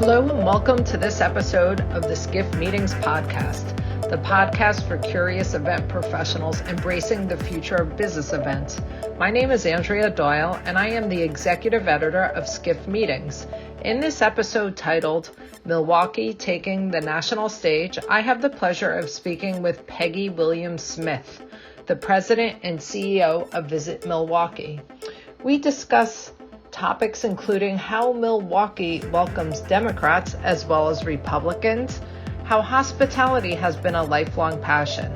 Hello and welcome to this episode of the Skiff Meetings podcast, the podcast for curious event professionals embracing the future of business events. My name is Andrea Doyle and I am the executive editor of Skiff Meetings. In this episode titled Milwaukee Taking the National Stage, I have the pleasure of speaking with Peggy Williams-Smith, the president and CEO of VISIT Milwaukee. We discuss topics including how Milwaukee welcomes Democrats as well as Republicans, how hospitality has been a lifelong passion,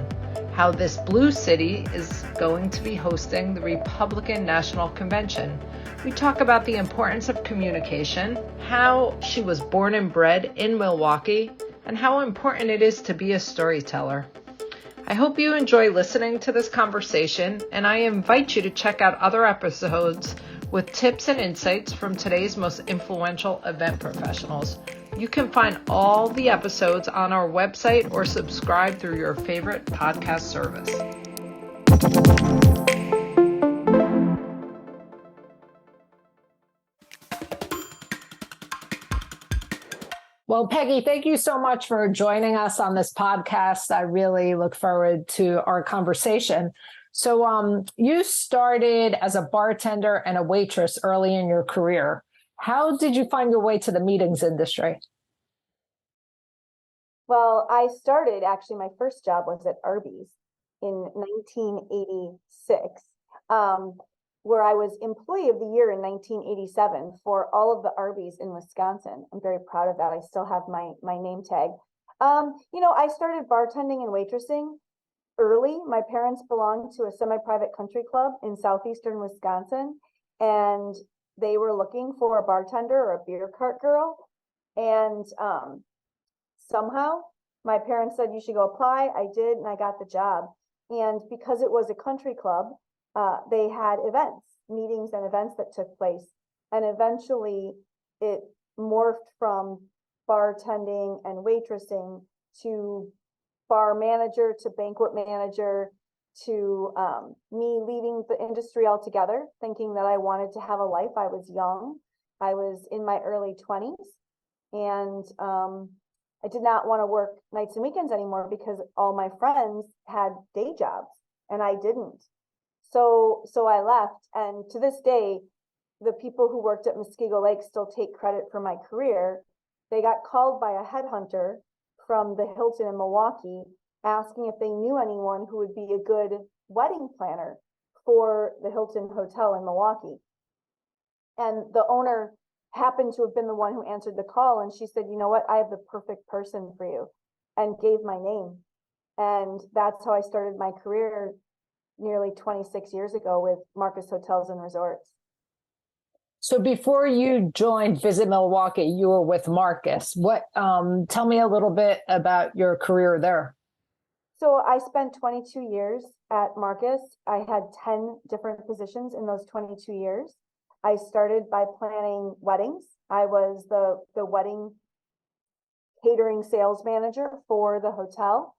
how this blue city is going to be hosting the Republican National Convention. We talk about the importance of communication, how she was born and bred in Milwaukee, and how important it is to be a storyteller. I hope you enjoy listening to this conversation, and I invite you to check out other episodes with tips and insights from today's most influential event professionals. You can find all the episodes on our website or subscribe through your favorite podcast service. Well, Peggy, thank you so much for joining us on this podcast. I really look forward to our conversation. So you started as a bartender and a waitress early in your career. How did you find your way to the meetings industry? Well, I started, actually, my first job was at Arby's in 1986, where I was Employee of the Year in 1987 for all of the Arby's in Wisconsin. I'm very proud of that. I still have my name tag. I started bartending and waitressing early. My parents belonged to a semi-private country club in southeastern Wisconsin, and they were looking for a bartender or a beer cart girl. And somehow my parents said, you should go apply. I did, and I got the job. And because it was a country club, they had events, meetings and events that took place. And eventually it morphed from bartending and waitressing to bar manager to banquet manager to me leaving the industry altogether, thinking that I wanted to have a life. I was young. I was in my early 20s, and I did not want to work nights and weekends anymore because all my friends had day jobs and I didn't. So I left, and to this day, the people who worked at Muskego Lake still take credit for my career. They got called by a headhunter from the Hilton in Milwaukee asking if they knew anyone who would be a good wedding planner for the Hilton Hotel in Milwaukee. And the owner happened to have been the one who answered the call, and she said, you know what, I have the perfect person for you, and gave my name. And that's how I started my career nearly 26 years ago with Marcus Hotels and Resorts. So before you joined VISIT Milwaukee, you were with Marcus. Tell me a little bit about your career there. So I spent 22 years at Marcus. I had 10 different positions in those 22 years. I started by planning weddings. I was the wedding catering sales manager for the hotel.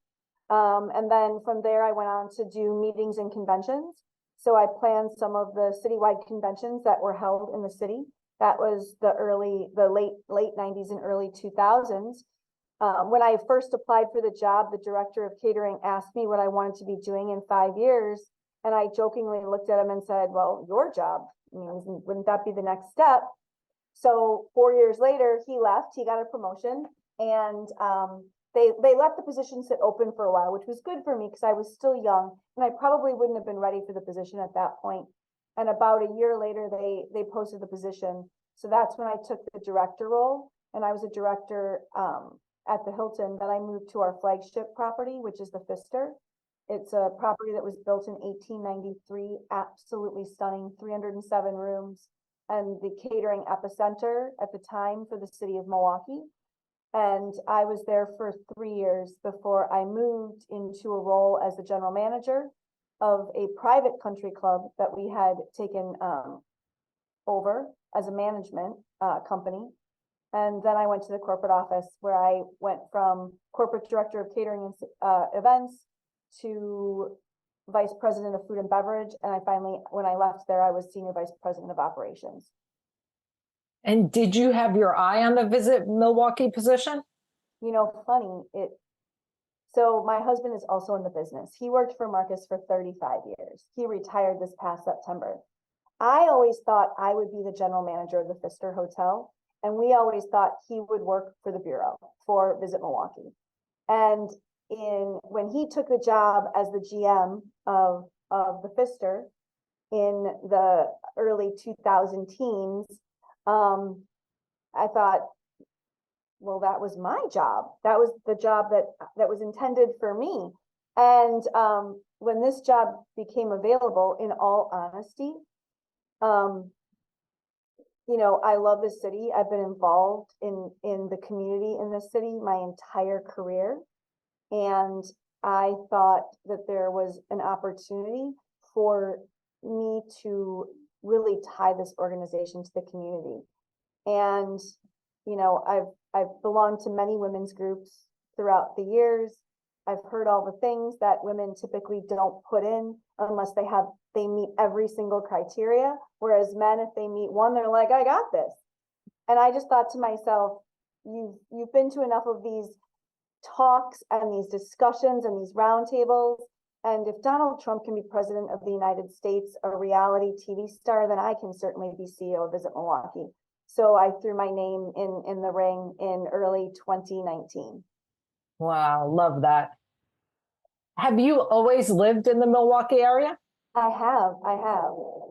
And then from there, I went on to do meetings and conventions. So I planned some of the citywide conventions that were held in the city. That was the late 90s and early 2000s. When I first applied for the job, the director of catering asked me what I wanted to be doing in 5 years. And I jokingly looked at him and said, well, your job, wouldn't that be the next step? So 4 years later, he left, he got a promotion, and they let the position sit open for a while, which was good for me because I was still young and I probably wouldn't have been ready for the position at that point. And about a year later, they posted the position. So that's when I took the director role, and I was a director at the Hilton. Then I moved to our flagship property, which is the Pfister. It's a property that was built in 1893, absolutely stunning, 307 rooms, and the catering epicenter at the time for the city of Milwaukee. And I was there for 3 years before I moved into a role as the general manager of a private country club that we had taken over as a management company. And then I went to the corporate office, where I went from corporate director of catering and events to vice president of food and beverage. And I finally, when I left there, I was senior vice president of operations. And did you have your eye on the Visit Milwaukee position? Funny, so my husband is also in the business. He worked for Marcus for 35 years. He retired this past September. I always thought I would be the general manager of the Pfister Hotel, and we always thought he would work for the bureau for Visit Milwaukee. And when he took the job as the GM of the Pfister in the early 2000 teens, I thought, well, that was my job. That was the job that was intended for me. And when this job became available, in all honesty, I love this city. I've been involved in the community in this city my entire career. And I thought that there was an opportunity for me to really tie this organization to the community. And, I've belonged to many women's groups throughout the years. I've heard all the things that women typically don't put in unless they meet every single criteria. Whereas men, if they meet one, they're like, I got this. And I just thought to myself, you've been to enough of these talks and these discussions and these roundtables. And if Donald Trump can be president of the United States, a reality TV star, then I can certainly be CEO of Visit Milwaukee. So I threw my name in the ring in early 2019. Wow, love that. Have you always lived in the Milwaukee area? I have.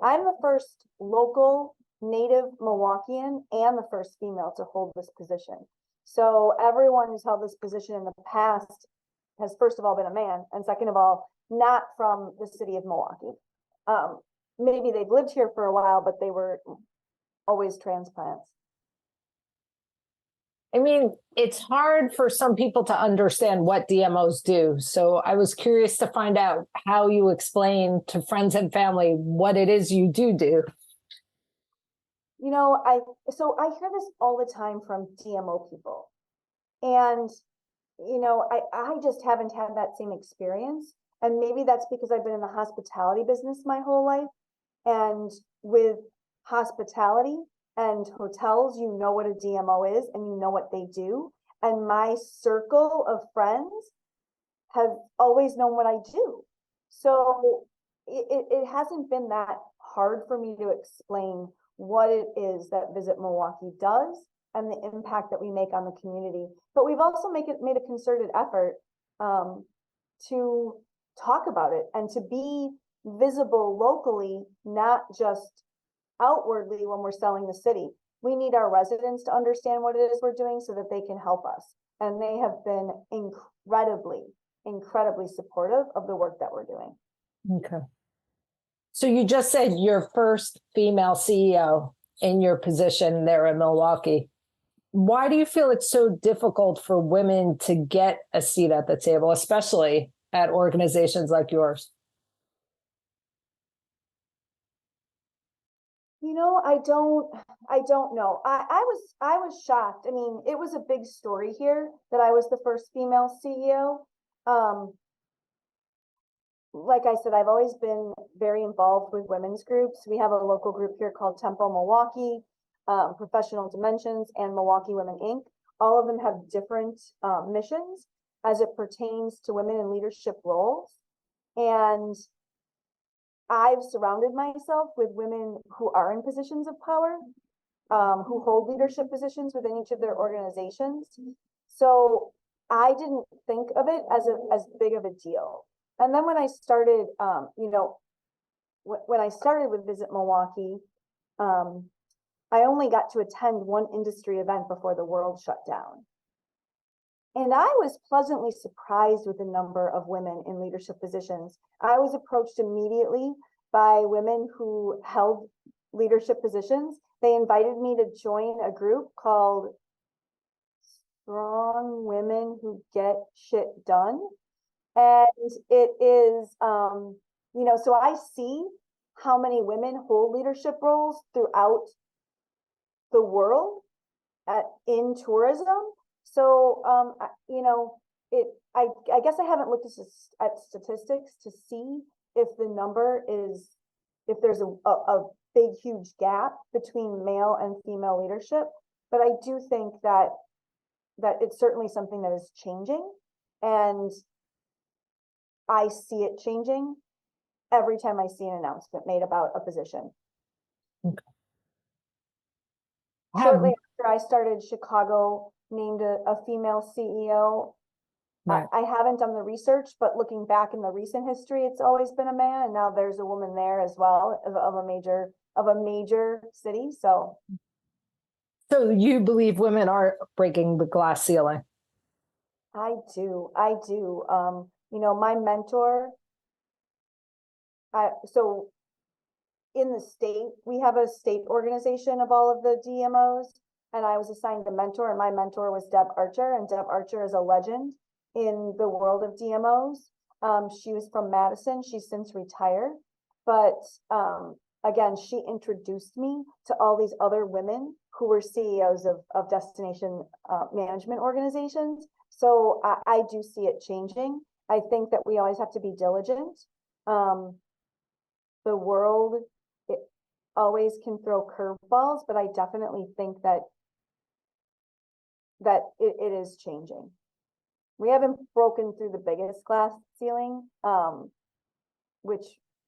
I'm the first local native Milwaukeean and the first female to hold this position. So everyone who's held this position in the past has, first of all, been a man, and second of all, not from the city of Milwaukee. Maybe they've lived here for a while, but they were always transplants. I mean, it's hard for some people to understand what DMOs do. So I was curious to find out how you explain to friends and family what it is you do. I hear this all the time from DMO people. And, I just haven't had that same experience. And maybe that's because I've been in the hospitality business my whole life. And with hospitality and hotels, you know what a DMO is and you know what they do. And my circle of friends have always known what I do. So it hasn't been that hard for me to explain what it is that Visit Milwaukee does and the impact that we make on the community. But we've also made a concerted effort to talk about it and to be visible locally, not just outwardly when we're selling the city. We need our residents to understand what it is we're doing so that they can help us. And they have been incredibly supportive of the work that we're doing. Okay. So you just said your first female CEO in your position there in Milwaukee. Why do you feel it's so difficult for women to get a seat at the table, especially at organizations like yours? I don't know. I was shocked. I mean, it was a big story here that I was the first female CEO. Like I said, I've always been very involved with women's groups. We have a local group here called Tempo Milwaukee, Professional Dimensions, and Milwaukee Women Inc. All of them have different missions as it pertains to women in leadership roles. And I've surrounded myself with women who are in positions of power, who hold leadership positions within each of their organizations. So I didn't think of it as big of a deal. And then when I started, when I started with Visit Milwaukee, I only got to attend one industry event before the world shut down. And I was pleasantly surprised with the number of women in leadership positions. I was approached immediately by women who held leadership positions. They invited me to join a group called Strong Women Who Get Shit Done. And it is, so I see how many women hold leadership roles throughout the world in tourism. So, I guess I haven't looked at statistics to see if the number is, if there's a big, huge gap between male and female leadership. But I do think that it's certainly something that is changing, and I see it changing every time I see an announcement made about a position. Okay. Shortly after I started, Chicago named a female CEO. Right. I haven't done the research, but looking back in the recent history, it's always been a man, and now there's a woman there as well of a major city. So you believe women are breaking the glass ceiling? I do. My mentor, so in the state, we have a state organization of all of the DMOs, and I was assigned a mentor, and my mentor was Deb Archer, and Deb Archer is a legend in the world of DMOs. She was from Madison. She's since retired, but again, she introduced me to all these other women who were CEOs of destination management organizations. So I do see it changing. I think that we always have to be diligent. The world, it always can throw curveballs, but I definitely think that it is changing. We haven't broken through the biggest glass ceiling, which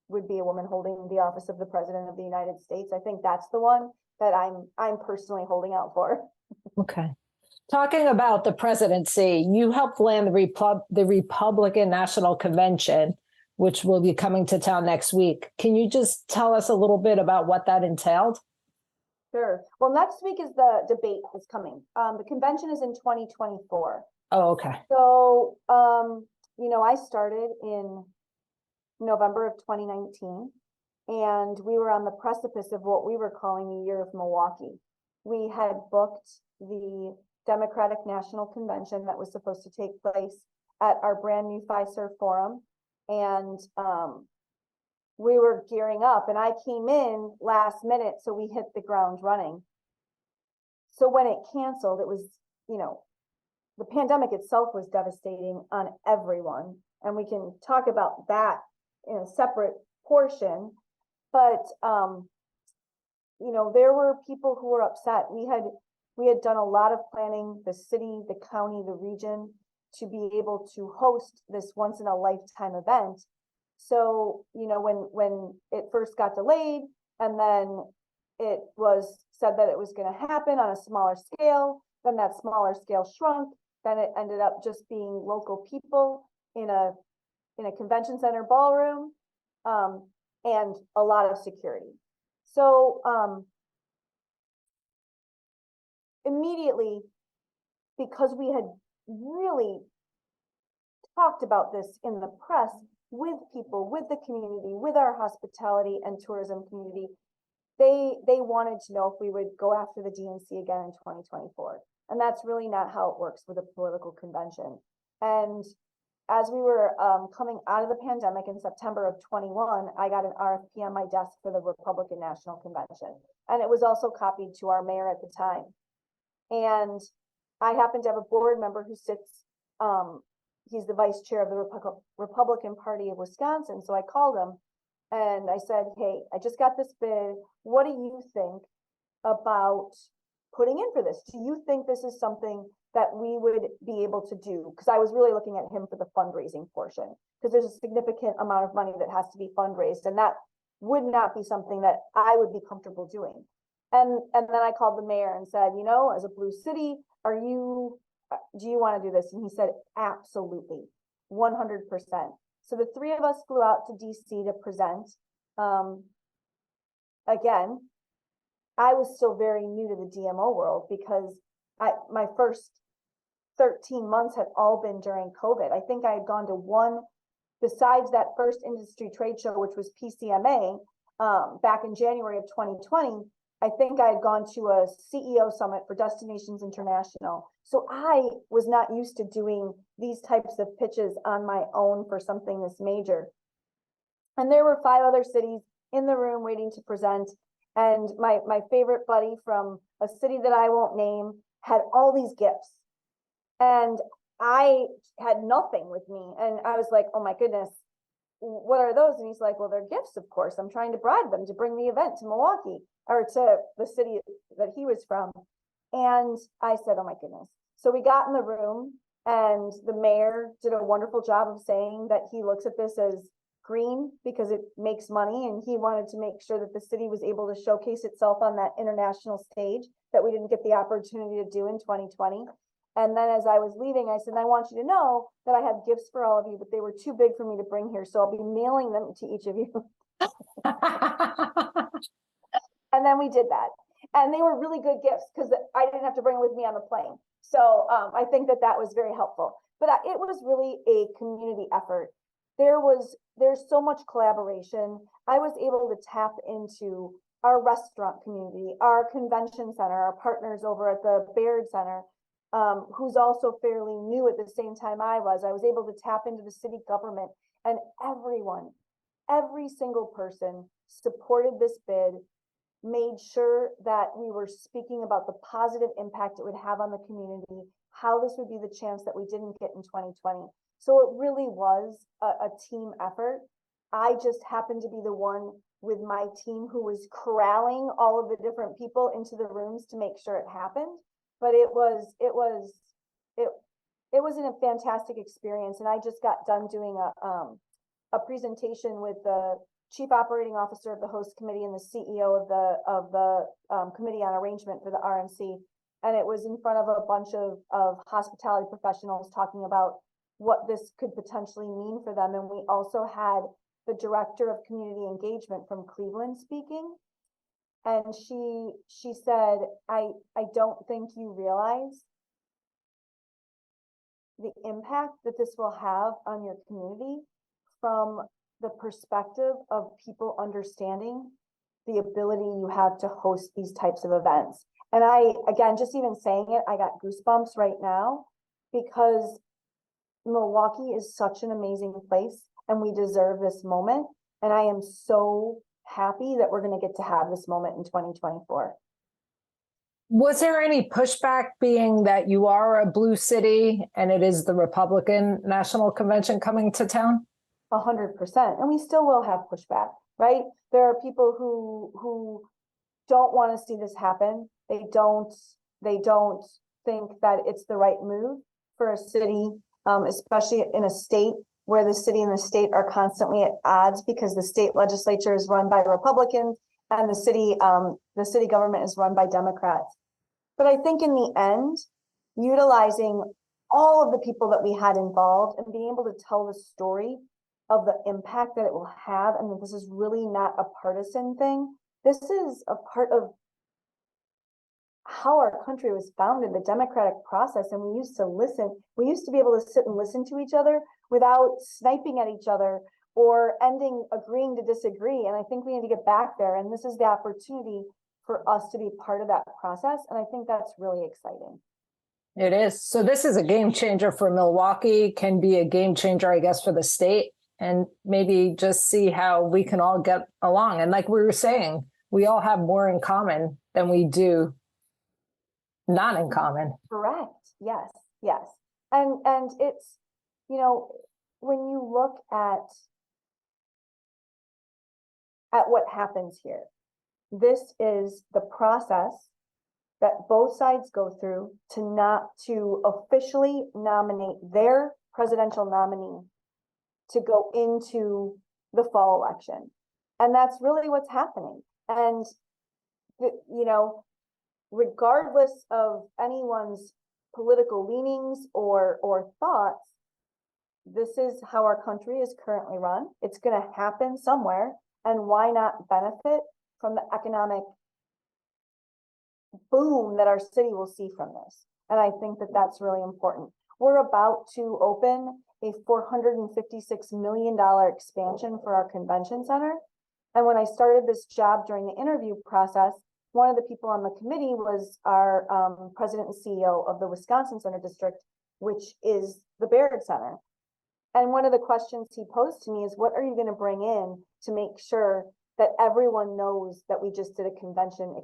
would be a woman holding the office of the President of the United States. I think that's the one that I'm personally holding out for. Okay. Talking about the presidency, you helped land the Republican National Convention, which will be coming to town next week. Can you just tell us a little bit about what that entailed? Sure. Well, next week is the debate that's coming. The convention is in 2024. Oh, okay. So, I started in November of 2019, and we were on the precipice of what we were calling the Year of Milwaukee. We had booked the Democratic National Convention that was supposed to take place at our brand new Fiserv Forum, and we were gearing up, and I came in last minute, so we hit the ground running. So when it canceled, it was, the pandemic itself was devastating on everyone, and we can talk about that in a separate portion. But there were people who were upset. We had done a lot of planning, the city, the county, the region, to be able to host this once in a lifetime event. So, when it first got delayed, and then it was said that it was going to happen on a smaller scale, then that smaller scale shrunk, then it ended up just being local people in a convention center ballroom, and a lot of security. So immediately, because we had really talked about this in the press with people, with the community, with our hospitality and tourism community, they wanted to know if we would go after the DNC again in 2024. And that's really not how it works with a political convention. And as we were coming out of the pandemic in September of 21, I got an RFP on my desk for the Republican National Convention. And it was also copied to our mayor at the time. And I happen to have a board member who sits, he's the vice chair of the Republican Party of Wisconsin. So I called him and I said, hey, I just got this bid. What do you think about putting in for this? Do you think this is something that we would be able to do? Because I was really looking at him for the fundraising portion, because there's a significant amount of money that has to be fundraised, and that would not be something that I would be comfortable doing. And then I called the mayor and said, as a blue city, do you want to do this? And he said, absolutely, 100%. So the three of us flew out to DC to present. Again, I was still very new to the DMO world, because my first 13 months had all been during COVID. I think I had gone to one, besides that first industry trade show, which was PCMA, back in January of 2020, I think I had gone to a CEO summit for Destinations International. So I was not used to doing these types of pitches on my own for something this major. And there were 5 other cities in the room waiting to present. And my favorite buddy from a city that I won't name had all these gifts. And I had nothing with me. And I was like, oh my goodness, what are those? And he's like, well, they're gifts, of course. I'm trying to bribe them to bring the event to Milwaukee, or to the city that he was from. And I said, oh my goodness. So we got in the room, and the mayor did a wonderful job of saying that he looks at this as green because it makes money, and he wanted to make sure that the city was able to showcase itself on that international stage that we didn't get the opportunity to do in 2020. And then as I was leaving, I said, I want you to know that I have gifts for all of you, but they were too big for me to bring here, so I'll be mailing them to each of you. And then we did that, and they were really good gifts because I didn't have to bring them with me on the plane. So I think that was very helpful. But it was really a community effort. There's so much collaboration. I was able to tap into our restaurant community, our convention center, our partners over at the Baird Center, who's also fairly new at the same time I was. I was able to tap into the city government, and every single person supported this bid, made sure that we were speaking about the positive impact it would have on the community, how this would be the chance that we didn't get in 2020. So it really was a team effort. I just happened to be the one with my team who was corralling all of the different people into the rooms to make sure it happened. But it was a fantastic experience. And I just got done doing a presentation with the Chief Operating Officer of the host committee and the CEO of the committee on arrangement for the RMC. And it was in front of a bunch of hospitality professionals talking about what this could potentially mean for them. And we also had the director of community engagement from Cleveland speaking. And she said, I don't think you realize the impact that this will have on your community from the perspective of people understanding the ability you have to host these types of events. And again, just even saying it, I got goosebumps right now, because Milwaukee is such an amazing place and we deserve this moment. And I am so happy that we're going to get to have this moment in 2024. Was there any pushback, being that you are a blue city and it is the Republican National Convention coming to town? 100%. And we still will have pushback, right? There are people who don't want to see this happen. They don't think that it's the right move for a city, especially in a state where the city and the state are constantly at odds, because the state legislature is run by Republicans and the city government is run by Democrats. But I think in the end, utilizing all of the people that we had involved and being able to tell the story of the impact that it will have, and that this is really not a partisan thing. This is a part of how our country was founded, the democratic process. And we used to listen. We used to be able to sit and listen to each other without sniping at each other or agreeing to disagree. And I think we need to get back there. And this is the opportunity for us to be part of that process. And I think that's really exciting. It is. So this is a game changer for Milwaukee, can be a game changer, I guess, for the state, and maybe just see how we can all get along. And like we were saying, we all have more in common than we do not in common. Correct. Yes. Yes. And it's, when you look at what happens here, this is the process that both sides go through to officially nominate their presidential nominee to go into the fall election. And that's really what's happening. And, regardless of anyone's political leanings or thoughts, this is how our country is currently run. It's going to happen somewhere. And why not benefit from the economic boom that our city will see from this? And I think that that's really important. We're about to open a $456 million expansion for our convention center. And when I started this job during the interview process, one of the people on the committee was our president and CEO of the Wisconsin Center District, which is the Baird Center. And one of the questions he posed to me is, what are you going to bring in to make sure that everyone knows that we just did a convention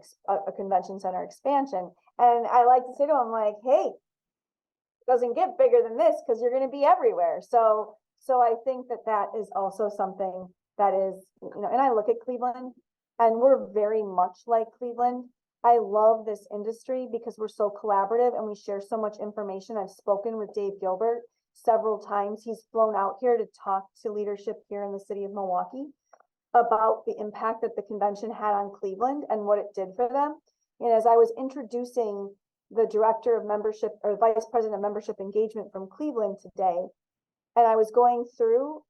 center expansion? And I like to say to him, like, hey, it doesn't get bigger than this because you're going to be everywhere. So So I think that that is also something that is, and I look at Cleveland and we're very much like Cleveland. I love this industry because we're so collaborative and we share so much information. I've spoken with Dave Gilbert several times. He's flown out here to talk to leadership here in the city of Milwaukee about the impact that the convention had on Cleveland and what it did for them. And as I was introducing the director of membership or vice president of membership engagement from Cleveland today, and I was going through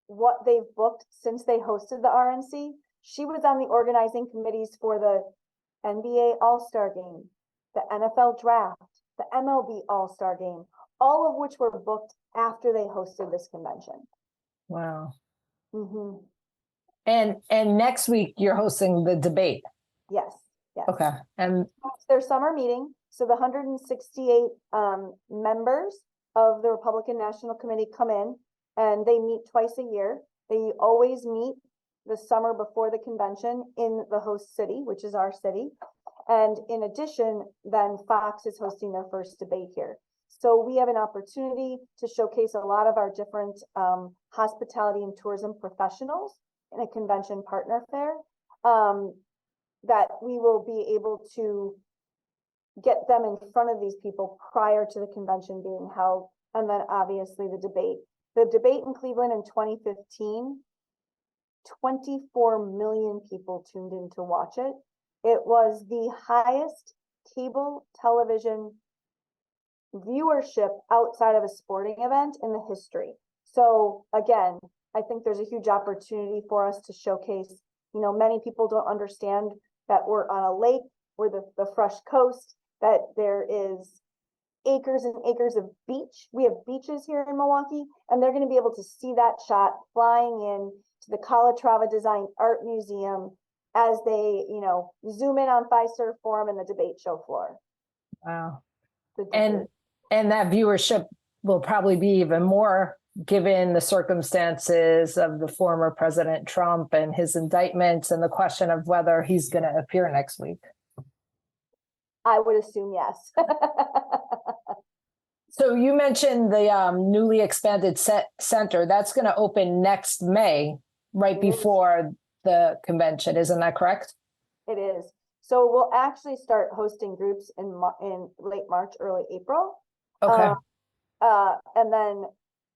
what they've booked since they hosted the RNC, she was on the organizing committees for the NBA All-Star Game, the NFL Draft, the MLB All-Star Game, all of which were booked after they hosted this convention. Wow. Mm-hmm. And next week you're hosting the debate. Yes. Okay. And it's their summer meeting. So the 168 members of the Republican National Committee come in and they meet twice a year. They always meet the summer before the convention in the host city, which is our city. And in addition, then Fox is hosting their first debate here. So we have an opportunity to showcase a lot of our different hospitality and tourism professionals in a convention partner fair that we will be able to get them in front of these people prior to the convention being held. And then obviously the debate. The debate in Cleveland in 2015, 24 million people tuned in to watch it. It was the highest cable television viewership outside of a sporting event in the history. So again, I think there's a huge opportunity for us to showcase, many people don't understand that we're on a lake, we're the fresh coast, that there is acres and acres of beach. We have beaches here in Milwaukee, and they're going to be able to see that shot flying in to the Calatrava Design Art Museum as they, zoom in on Fiserv Forum and the debate show floor. Wow. And that viewership will probably be even more given the circumstances of the former President Trump and his indictments and the question of whether he's going to appear next week. I would assume yes. So you mentioned the newly expanded center that's going to open next May, right before the convention. Isn't that correct? It is. So we'll actually start hosting groups in late March, early April. Okay. And then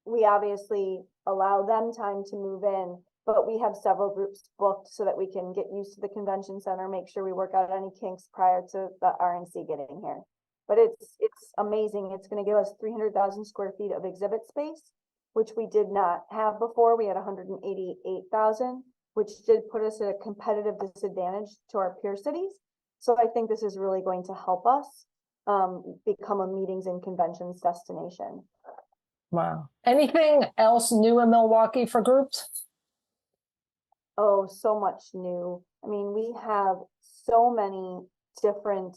we obviously allow them time to move in, but we have several groups booked so that we can get used to the convention center, make sure we work out any kinks prior to the RNC getting here. But it's amazing. It's going to give us 300,000 square feet of exhibit space, which we did not have before. We had 188,000, which did put us at a competitive disadvantage to our peer cities. So I think this is really going to help us become a meetings and conventions destination. Wow. Anything else new in Milwaukee for groups? Oh, so much new. I mean, we have so many different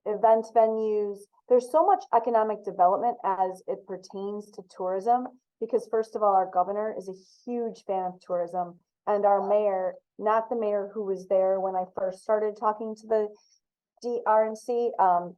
event venues. There's so much economic development as it pertains to tourism, because first of all, our governor is a huge fan of tourism, and our mayor, not the mayor who was there when I first started talking to the DRNC,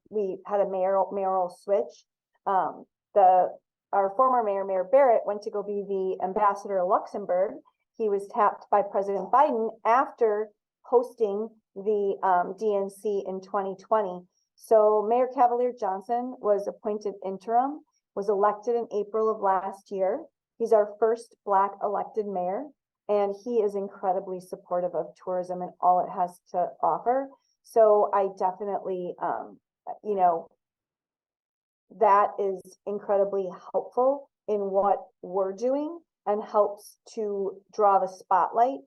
we had a mayoral switch. Our former mayor, Mayor Barrett, went to go be the ambassador to Luxembourg. He was tapped by President Biden after hosting the DNC in 2020. So Mayor Cavalier Johnson was appointed interim, was elected in April of last year. He's our first Black elected mayor, and he is incredibly supportive of tourism and all it has to offer. So I definitely, that is incredibly helpful in what we're doing and helps to draw the spotlight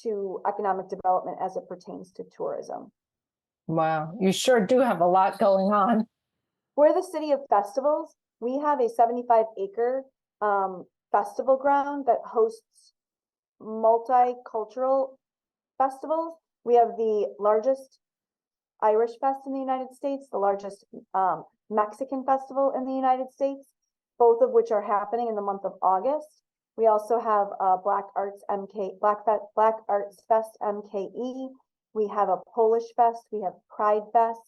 to economic development as it pertains to tourism. Wow, you sure do have a lot going on. We're the city of festivals. We have a 75-acre festival ground that hosts multicultural festivals. We have the largest Irish Fest in the United States, the largest Mexican festival in the United States, both of which are happening in the month of August. We also have Black Arts Fest MKE. We have a Polish Fest. We have Pride Fest.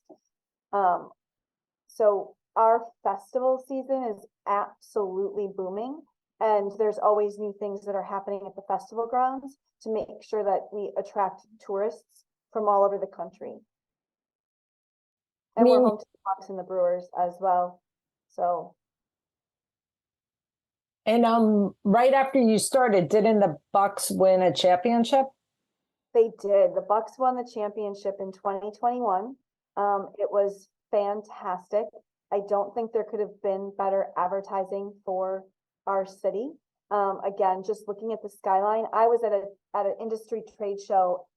So our festival season is absolutely booming, and there's always new things that are happening at the festival grounds to make sure that we attract tourists from all over the country. And we're home to the Bucks and the Brewers as well. So. And right after you started, didn't the Bucks win a championship? They did. The Bucks won the championship in 2021. It was fantastic. I don't think there could have been better advertising for our city. Again, just looking at the skyline, I was at an industry trade show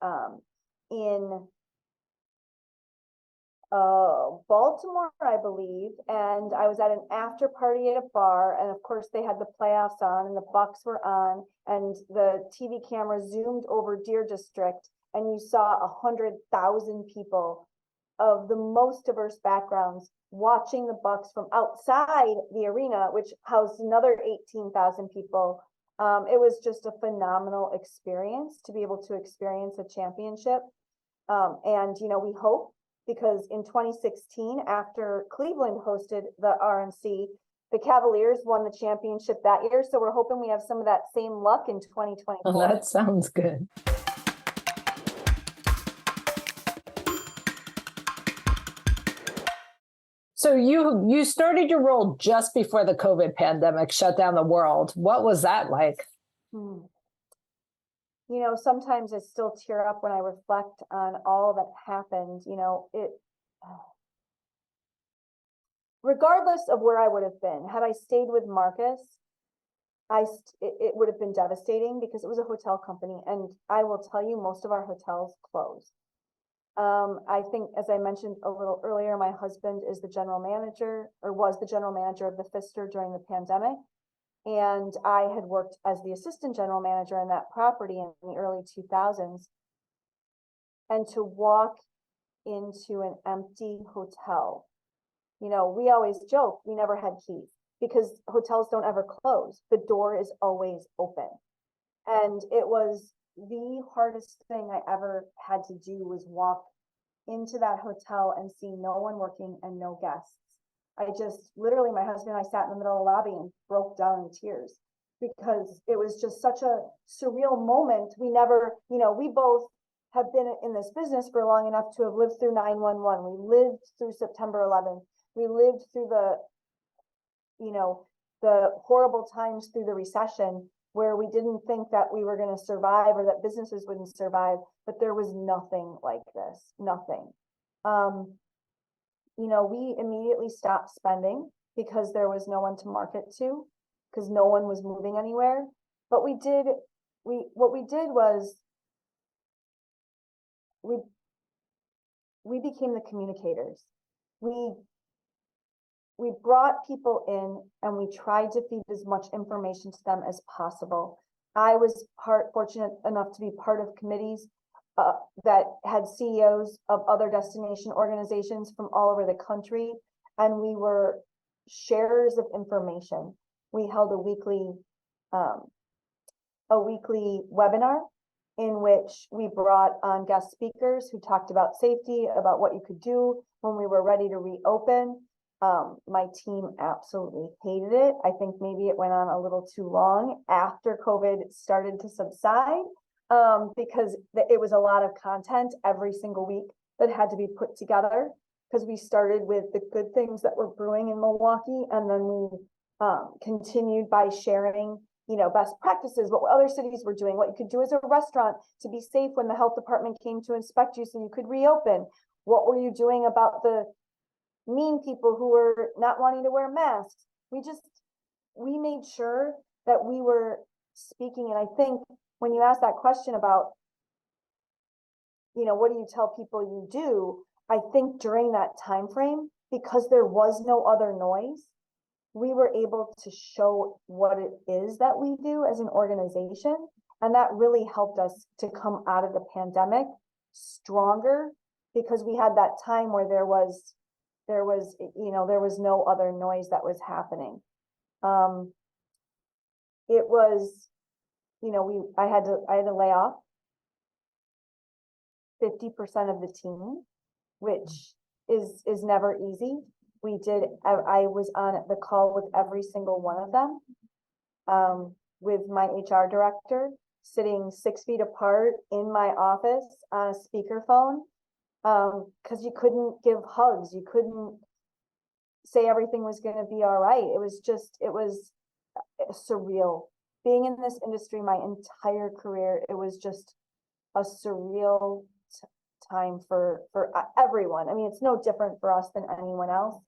in Baltimore, I believe, and I was at an after party at a bar, and of course they had the playoffs on and the Bucks were on, and the TV camera zoomed over Deer District, and you saw 100,000 people of the most diverse backgrounds watching the Bucks from outside the arena, which housed another 18,000 people. It was just a phenomenal experience to be able to experience a championship. And, we hope, because in 2016, after Cleveland hosted the RNC, the Cavaliers won the championship that year. So we're hoping we have some of that same luck in 2024. Oh, that sounds good. So you started your role just before the COVID pandemic shut down the world. What was that like? Sometimes I still tear up when I reflect on all that happened. Regardless of where I would have been, had I stayed with Marcus, it would have been devastating because it was a hotel company. And I will tell you, most of our hotels closed. I think, as I mentioned a little earlier, my husband is the general manager, or was the general manager of the Pfister during the pandemic. And I had worked as the assistant general manager in that property in the early 2000s. And to walk into an empty hotel, we always joke, we never had keys because hotels don't ever close. The door is always open. And it was the hardest thing I ever had to do, was walk into that hotel and see no one working and no guests. I just literally, my husband and I sat in the middle of the lobby and broke down in tears because it was just such a surreal moment. We never, we both have been in this business for long enough to have lived through 9/11. We lived through September 11th. We lived through the horrible times through the recession, where we didn't think that we were going to survive or that businesses wouldn't survive, but there was nothing like this, nothing. We immediately stopped spending because there was no one to market to, because no one was moving anywhere. But what we did was we became the communicators. We brought people in and we tried to feed as much information to them as possible. I was fortunate enough to be part of committees that had CEOs of other destination organizations from all over the country, and we were sharers of information. We held a weekly webinar in which we brought on guest speakers who talked about safety, about what you could do when we were ready to reopen. My team absolutely hated it. I think maybe it went on a little too long after COVID started to subside, because it was a lot of content every single week that had to be put together, because we started with the good things that were brewing in Milwaukee, and then we continued by sharing best practices, what other cities were doing, what you could do as a restaurant to be safe when the health department came to inspect you so you could reopen. What were you doing about the mean people who were not wanting to wear masks? We made sure that we were speaking. And I think when you ask that question about, what do you tell people you do? I think during that time frame, because there was no other noise, we were able to show what it is that we do as an organization. And that really helped us to come out of the pandemic stronger, because we had that time where there was no other noise that was happening. It was, I had to lay off 50% of the team, which is never easy. I was on the call with every single one of them, with my HR director, sitting 6 feet apart in my office on a speakerphone, because you couldn't give hugs. You couldn't say everything was going to be all right. It was surreal. Being in this industry my entire career, it was just a surreal time for everyone. I mean, it's no different for us than anyone else,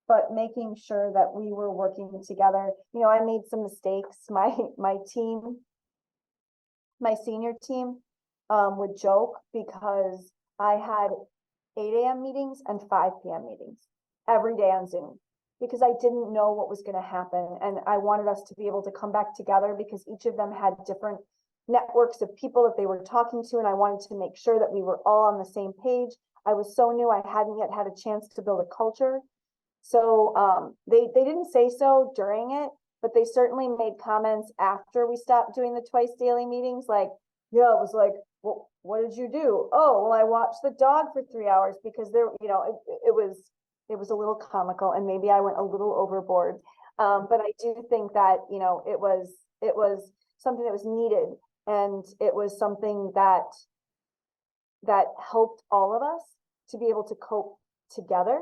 but making sure that we were working together. I made some mistakes. My senior team would joke because I had 8 a.m. meetings and 5 p.m. meetings every day on Zoom, because I didn't know what was going to happen. And I wanted us to be able to come back together because each of them had different networks of people that they were talking to. And I wanted to make sure that we were all on the same page. I was so new. I hadn't yet had a chance to build a culture. So they didn't say so during it, but they certainly made comments after we stopped doing the twice daily meetings. Like, yeah, it was like, well, what did you do? Oh, well, I watched the dog for 3 hours, because it was a little comical, and maybe I went a little overboard. But I do think that, it was something that was needed, and it was something that helped all of us to be able to cope together.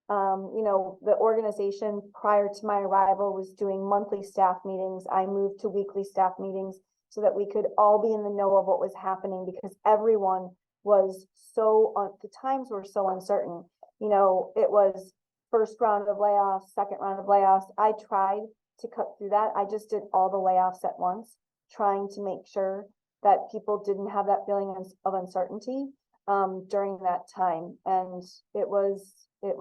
The organization prior to my arrival was doing monthly staff meetings. I moved to weekly staff meetings so that we could all be in the know of what was happening, because everyone was the times were so uncertain. It was first round of layoffs, second round of layoffs. I tried to cut through that. I just did all the layoffs at once, trying to make sure that people didn't have that feeling of uncertainty during that time. And it was, I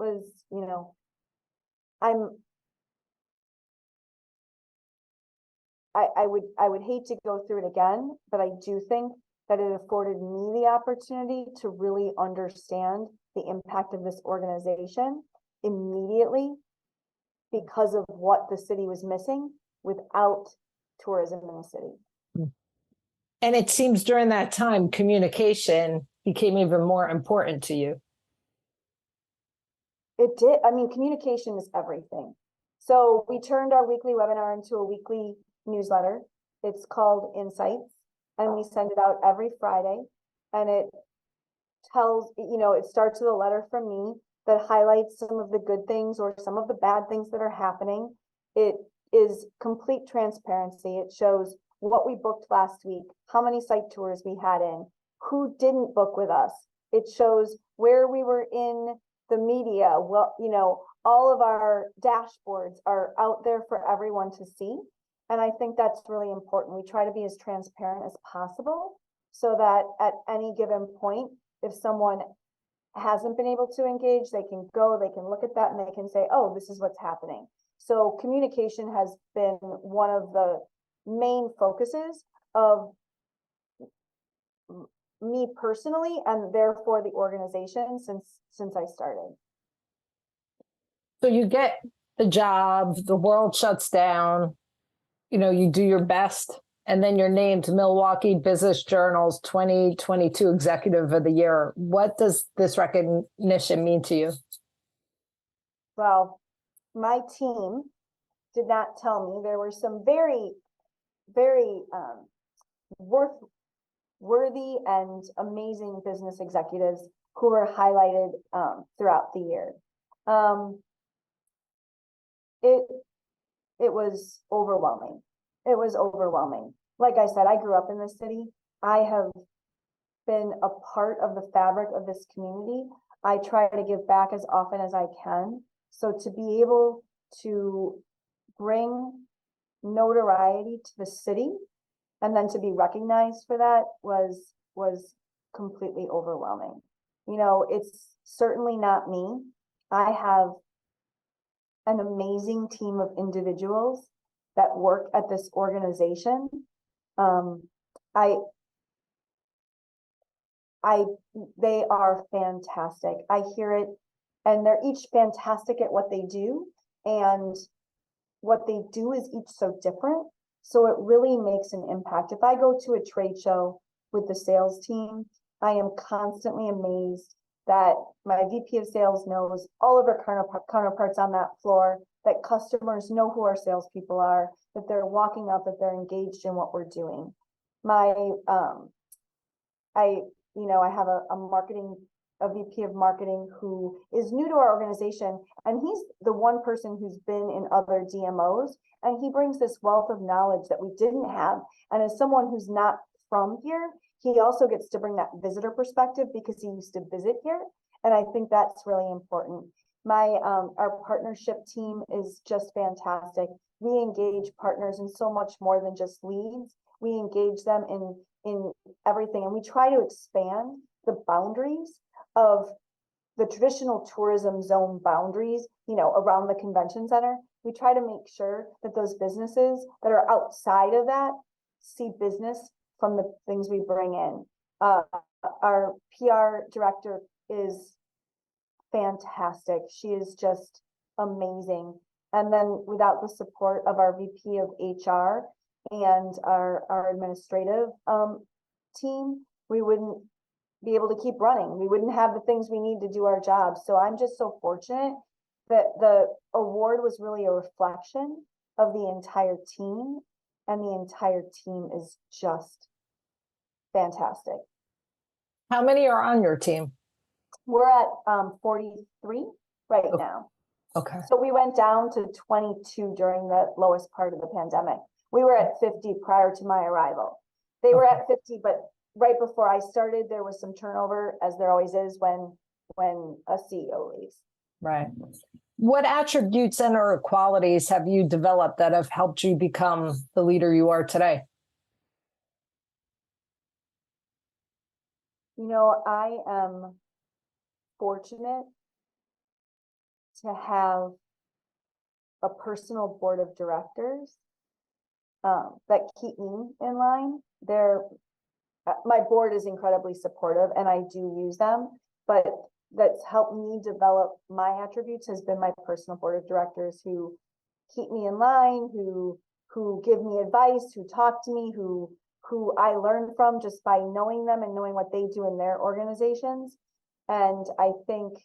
would hate to go through it again, but I do think that it afforded me the opportunity to really understand the impact of this organization immediately, because of what the city was missing without tourism in the city. And it seems during that time, communication became even more important to you. It did. I mean, communication is everything. So we turned our weekly webinar into a weekly newsletter. It's called Insights, and we send it out every Friday. And it tells, it starts with a letter from me that highlights some of the good things or some of the bad things that are happening. It is complete transparency. It shows what we booked last week, how many site tours we had in, who didn't book with us. It shows where we were in the media. Well, all of our dashboards are out there for everyone to see. And I think that's really important. We try to be as transparent as possible, so that at any given point, if someone hasn't been able to engage, they can look at that and they can say, oh, this is what's happening. So communication has been one of the main focuses of me personally, and therefore the organization, since I started. So you get the job, the world shuts down, you do your best, and then you're named Milwaukee Business Journal's 2022 Executive of the Year. What does this recognition mean to you? Well, my team did not tell me. There were some very, very worthy and amazing business executives who were highlighted throughout the year. It was overwhelming. It was overwhelming. Like I said, I grew up in this city. I have been a part of the fabric of this community. I try to give back as often as I can. So to be able to bring notoriety to the city and then to be recognized for that was completely overwhelming. It's certainly not me. I have an amazing team of individuals that work at this organization. They are fantastic. I hear it, and they're each fantastic at what they do, and what they do is each so different. So it really makes an impact. If I go to a trade show with the sales team, I am constantly amazed that my VP of sales knows all of our counterparts on that floor, that customers know who our salespeople are, that they're walking up, that they're engaged in what we're doing. I have a VP of marketing who is new to our organization, and he's the one person who's been in other DMOs, and he brings this wealth of knowledge that we didn't have. And as someone who's not from here, he also gets to bring that visitor perspective because he used to visit here. And I think that's really important. Our partnership team is just fantastic. We engage partners in so much more than just leads. We engage them in everything, and we try to expand the boundaries of the traditional tourism zone boundaries, around the convention center. We try to make sure that those businesses that are outside of that see business from the things we bring in. Our PR director is fantastic. She is just amazing. And then without the support of our VP of HR and our administrative team, we wouldn't be able to keep running. We wouldn't have the things we need to do our job. So I'm just so fortunate that the award was really a reflection of the entire team, and the entire team is just fantastic. How many are on your team? We're at 43 right now. Okay. So we went down to 22 during the lowest part of the pandemic. We were at 50 prior to my arrival. They were at 50, but right before I started, there was some turnover, as there always is when a CEO leaves. Right. What attributes and or qualities have you developed that have helped you become the leader you are today? I am fortunate to have a personal board of directors that keep me in line. My board is incredibly supportive, and I do use them, but that's helped me develop my attributes has been my personal board of directors who keep me in line, who give me advice, who talk to me, who I learn from just by knowing them and knowing what they do in their organizations. And I think,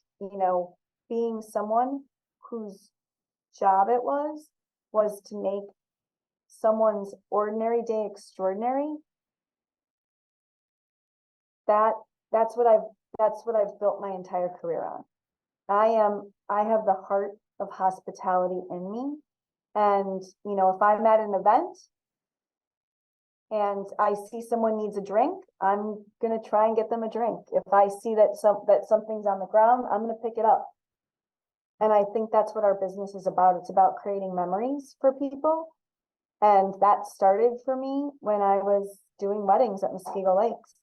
being someone whose job it was to make someone's ordinary day extraordinary, that's what I've built my entire career on. I have the heart of hospitality in me. And, if I'm at an event and I see someone needs a drink, I'm going to try and get them a drink. If I see that something's on the ground, I'm going to pick it up. And I think that's what our business is about. It's about creating memories for people. And that started for me when I was doing weddings at Muskego Lakes.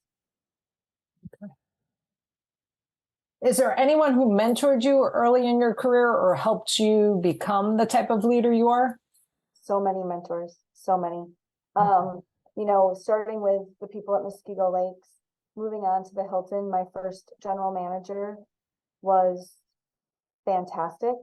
Okay. Is there anyone who mentored you early in your career or helped you become the type of leader you are? So many mentors, so many. Starting with the people at Muskego Lakes, moving on to the Hilton, my first general manager was fantastic.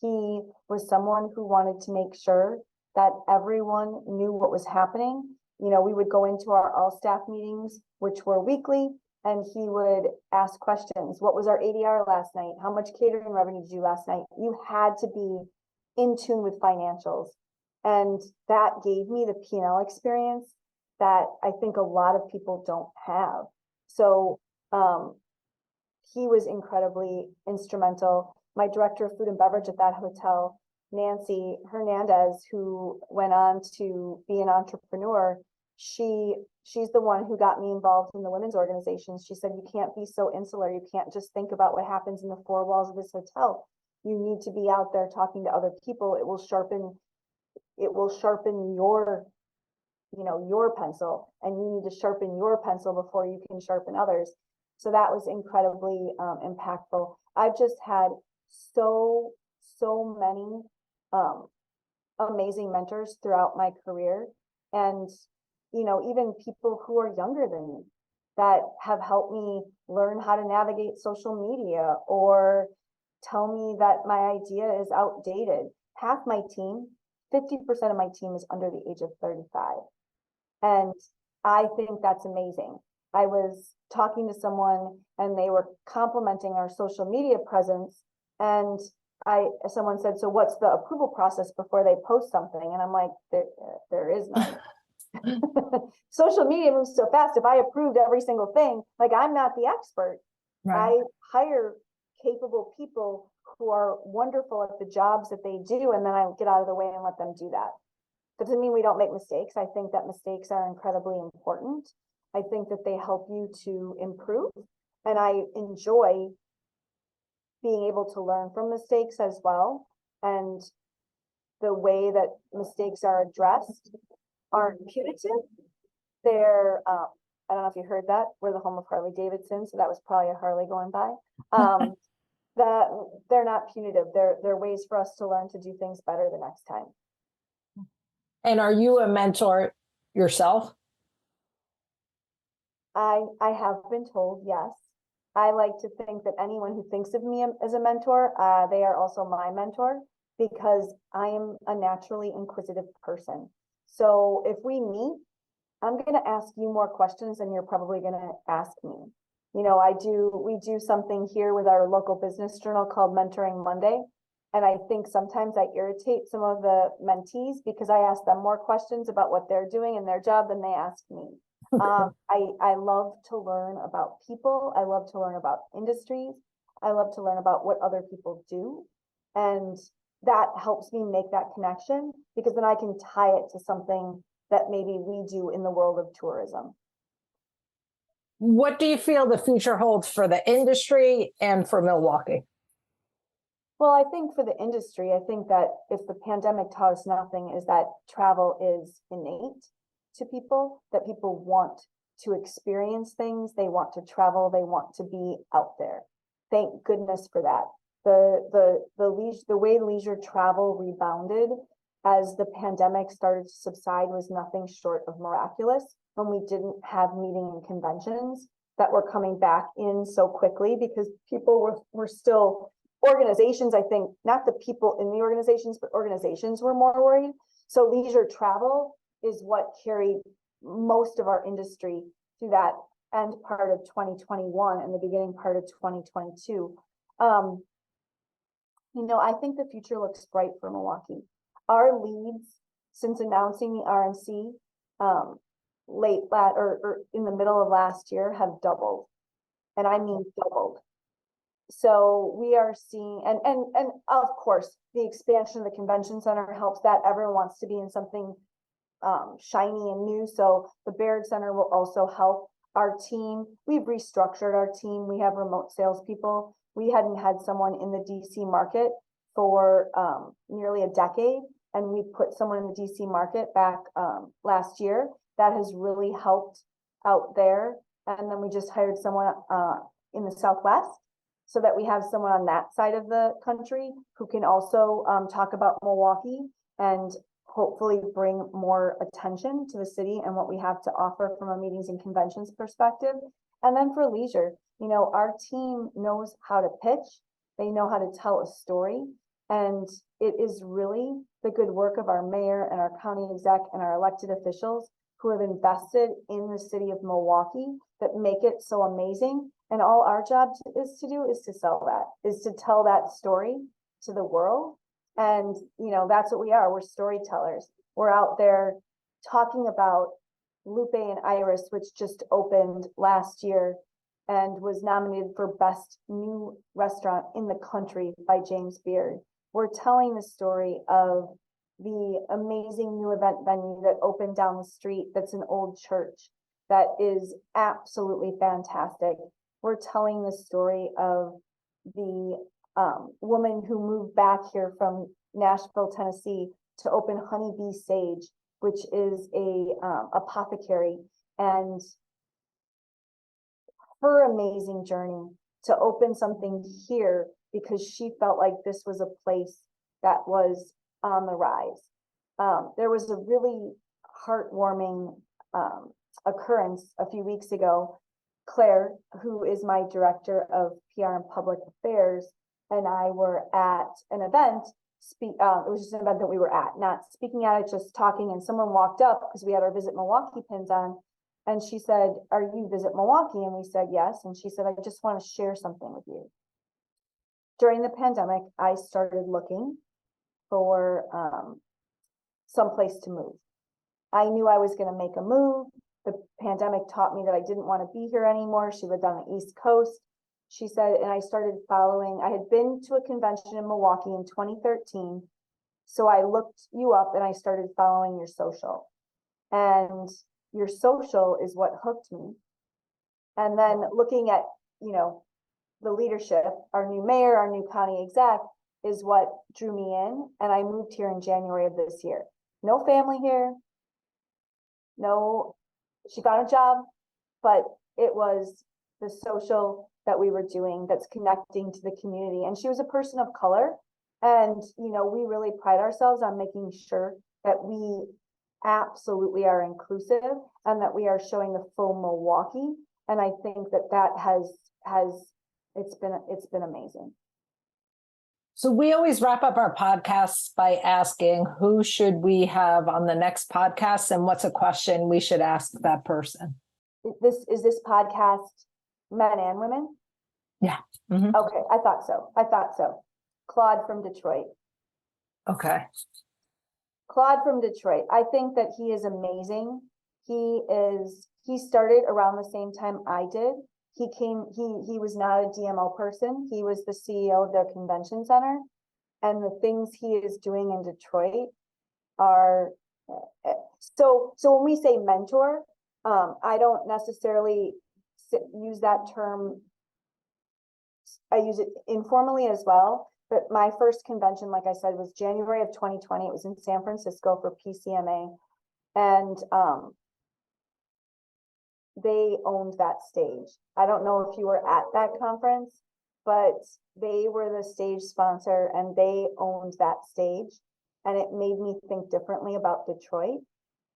He was someone who wanted to make sure that everyone knew what was happening. We would go into our all staff meetings, which were weekly, and he would ask questions. What was our ADR last night? How much catering revenue did you do last night? You had to be in tune with financials. And that gave me the P&L experience that I think a lot of people don't have. So he was incredibly instrumental. My director of food and beverage at that hotel, Nancy Hernandez, who went on to be an entrepreneur, she's the one who got me involved in the women's organizations. She said, you can't be so insular. You can't just think about what happens in the four walls of this hotel. You need to be out there talking to other people. It will sharpen your pencil, and you need to sharpen your pencil before you can sharpen others. So that was incredibly impactful. I've just had so many amazing mentors throughout my career, and even people who are younger than me that have helped me learn how to navigate social media or tell me that my idea is outdated. Half my team, 50% of my team is under the age of 35. And I think that's amazing. I was talking to someone and they were complimenting our social media presence. And someone said, so what's the approval process before they post something? And I'm like, there is none. Social media moves so fast. If I approved every single thing, like, I'm not the expert. Right. I hire capable people who are wonderful at the jobs that they do, and then I get out of the way and let them do that. Doesn't mean we don't make mistakes. I think that mistakes are incredibly important. I think that they help you to improve, and I enjoy being able to learn from mistakes as well. And the way that mistakes are addressed aren't punitive. They're, I don't know if you heard that. We're the home of Harley Davidson, so that was probably a Harley going by. That they're not punitive. They're ways for us to learn to do things better the next time. And are you a mentor yourself? I have been told, yes. I like to think that anyone who thinks of me as a mentor, they are also my mentor, because I am a naturally inquisitive person. So if we meet, I'm going to ask you more questions than you're probably going to ask me. You know, we do something here with our local business journal called Mentoring Monday. And I think sometimes I irritate some of the mentees because I ask them more questions about what they're doing in their job than they ask me. I love to learn about people. I love to learn about industries. I love to learn about what other people do. And that helps me make that connection, because then I can tie it to something that maybe we do in the world of tourism. What do you feel the future holds for the industry and for Milwaukee? Well, I think for the industry, I think that if the pandemic taught us nothing, is that travel is innate to people, that people want to experience things, they want to travel, they want to be out there. Thank goodness for that. The way leisure travel rebounded as the pandemic started to subside was nothing short of miraculous, when we didn't have meeting and conventions that were coming back in so quickly, because people were still, organizations, I think, not the people in the organizations, but organizations were more worried. So leisure travel is what carried most of our industry through that end part of 2021 and the beginning part of 2022. You know, I think the future looks bright for Milwaukee. Our leads since announcing the RMC or in the middle of last year have doubled, and I mean doubled. So we are seeing, and of course, the expansion of the convention center helps that. Everyone wants to be in something shiny and new. So the Baird Center will also help our team. We've restructured our team. We have remote salespeople. We hadn't had someone in the DC market for nearly a decade, and we put someone in the DC market back last year. That has really helped out there. And then we just hired someone in the Southwest, so that we have someone on that side of the country who can also talk about Milwaukee and hopefully bring more attention to the city and what we have to offer from a meetings and conventions perspective. And then for leisure, you know, our team knows how to pitch. They know how to tell a story. And it is really the good work of our mayor and our county exec and our elected officials who have invested in the city of Milwaukee that make it so amazing. And all our job is to sell that, is to tell that story to the world. And, you know, that's what we are. We're storytellers. We're out there talking about Lupe and Iris, which just opened last year and was nominated for Best New Restaurant in the Country by James Beard. We're telling the story of the amazing new event venue that opened down the street, that's an old church that is absolutely fantastic. We're telling the story of the woman who moved back here from Nashville, Tennessee, to open Honeybee Sage, which is a apothecary, and her amazing journey to open something here because she felt like this was a place that was on the rise. There was a really heartwarming occurrence a few weeks ago. Claire, who is my director of PR and public affairs, and I were at an event. It was just an event that we were at, not speaking at it, just talking. And someone walked up because we had our Visit Milwaukee pins on, And she said, are you Visit Milwaukee? And we said, yes. And she said, I just want to share something with you. During the pandemic, I started looking for someplace to move. I knew I was going to make a move. The pandemic taught me that I didn't want to be here anymore. She lived on the East Coast. She said, and I started following, I had been to a convention in Milwaukee in 2013. So I looked you up and I started following your social. And your social is what hooked me. And then looking at, the leadership, our new mayor, our new county exec is what drew me in. And I moved here in January of this year. No family here. No, she got a job, but it was the social that we were doing that's connecting to the community. And she was a person of color. And, we really pride ourselves on making sure that we absolutely are inclusive and that we are showing the full Milwaukee. And I think that it's been amazing. So we always wrap up our podcasts by asking who should we have on the next podcast and what's a question we should ask that person. Is this podcast men and women? Yeah. Mm-hmm. Okay. I thought so. Claude from Detroit. Okay. Claude from Detroit. I think that he is amazing. He started around the same time I did. He was not a DMO person. He was the CEO of their convention center. And the things he is doing in Detroit are, so when we say mentor, I don't necessarily use that term. I use it informally as well. But my first convention, like I said, was January of 2020. It was in San Francisco for PCMA. And they owned that stage. I don't know if you were at that conference, but they were the stage sponsor and they owned that stage. And it made me think differently about Detroit.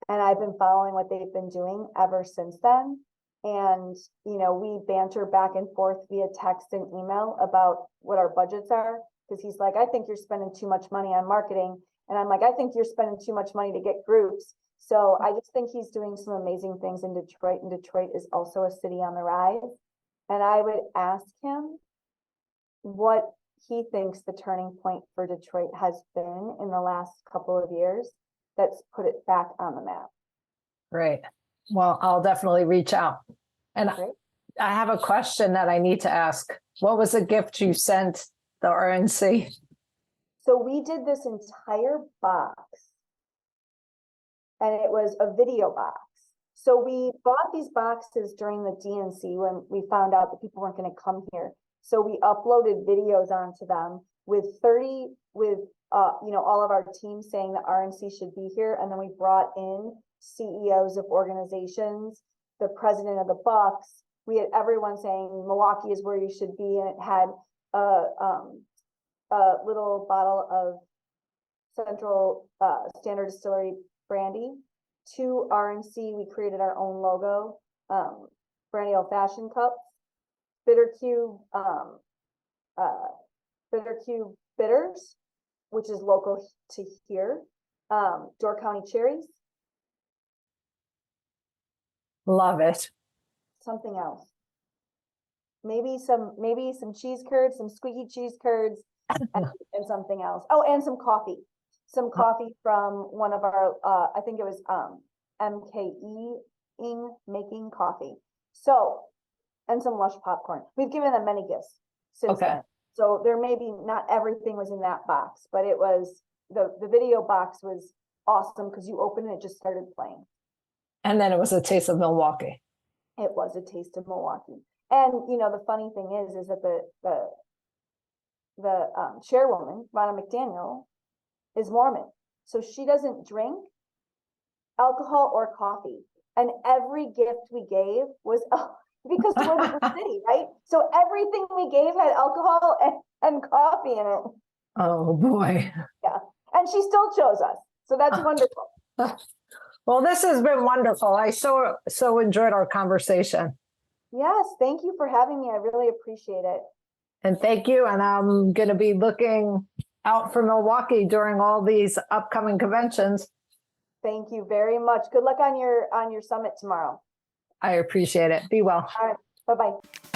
And I've been following what they've been doing ever since then. And, we banter back and forth via text and email about what our budgets are. Because he's like, I think you're spending too much money on marketing. And I'm like, I think you're spending too much money to get groups. So I just think he's doing some amazing things in Detroit. And Detroit is also a city on the rise. And I would ask him what he thinks the turning point for Detroit has been in the last couple of years that's put it back on the map. Great. Well, I'll definitely reach out. And great. I have a question that I need to ask. What was the gift you sent the RNC? So we did this entire box and it was a video box. So we bought these boxes during the DNC when we found out that people weren't going to come here. So we uploaded videos onto them with all of our team saying that RNC should be here. And then we brought in CEOs of organizations, the president of the Bucks. We had everyone saying Milwaukee is where you should be. And it had a little bottle of Central Standard Distillery brandy. To RNC, we created our own logo, brandy old fashioned cups, Bitter Cube bitters, which is local to here, Door County cherries. Love it. Something else. Maybe some cheese curds, some squeaky cheese curds, and something else. Oh, and some coffee. Some coffee from one of our, I think it was MKE making coffee. So, and some Lush popcorn. We've given them many gifts since then. So there may be not everything was in that box, but it was the video box was awesome because you opened it, it just started playing. And then it was a taste of Milwaukee. It was a taste of Milwaukee. And the funny thing is that the chairwoman, Ronna McDaniel, is Mormon. So she doesn't drink alcohol or coffee. And every gift we gave was because we're the city, right? So everything we gave had alcohol and coffee in it. Oh boy. Yeah. And she still chose us. So that's wonderful. Well, this has been wonderful. I so enjoyed our conversation. Yes. Thank you for having me. I really appreciate it. And thank you. And I'm going to be looking out for Milwaukee during all these upcoming conventions. Thank you very much. Good luck on your summit tomorrow. I appreciate it. Be well. All right. Bye-bye.